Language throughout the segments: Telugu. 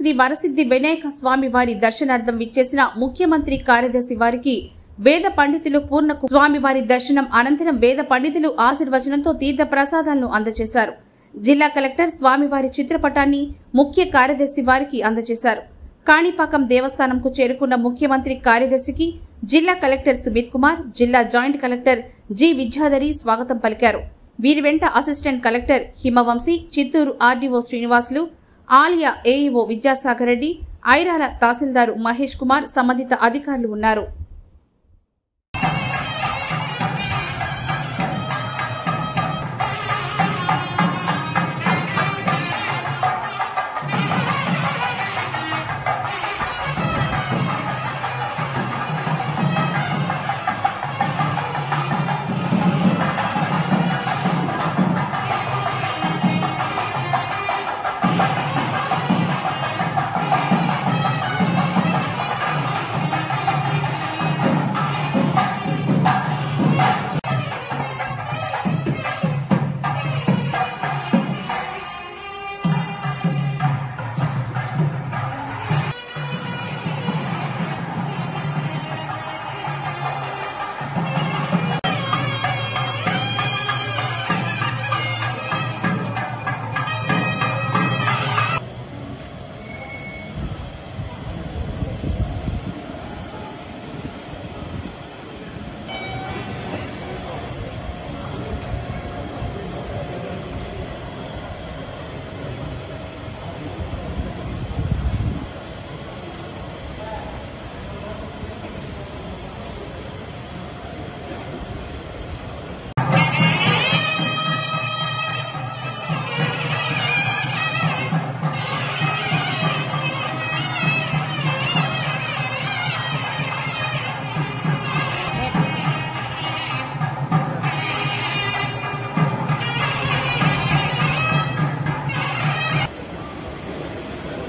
శ్రీ వరసిద్ధి వినాయక స్వామి వారి దర్శనార్థం విచ్చేసిన ముఖ్యమంత్రి కార్యదర్శి వారికి వేద పండితులు పూర్ణకు స్వామి వారి దర్శనం అనంతరం వేద పండితులు ఆశీర్వచనంతో తీర్థ ప్రసాదాలను అందజేశారు. జిల్లా కలెక్టర్ స్వామివారి చిత్రపటాన్ని ముఖ్య కార్యదర్శి వారికి అందజేశారు. కాణిపాకం దేవస్థానంకు చేరుకున్న ముఖ్యమంత్రి కార్యదర్శికి జిల్లా కలెక్టర్ సుమిత్ కుమార్, జిల్లా జాయింట్ కలెక్టర్ జి విద్యాధరి స్వాగతం పలికారు. వీరి వెంట assistant collector Himavamshi, Chittoor RDO Srinivasulu, ఆలయ ఏఈఓ విద్యాసాగర్ రెడ్డి, ఐరాల తహసీల్దారు మహేష్ కుమార్, సంబంధిత అధికారులు ఉన్నారు.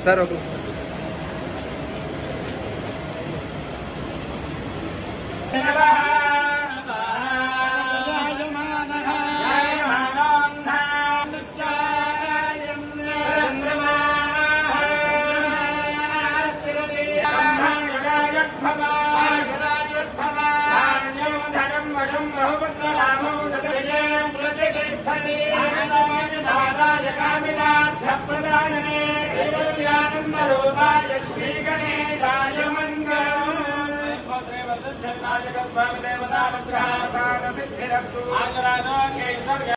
सर ओके स्वामी देवता अनुग्रह सिद्धिरस्तु।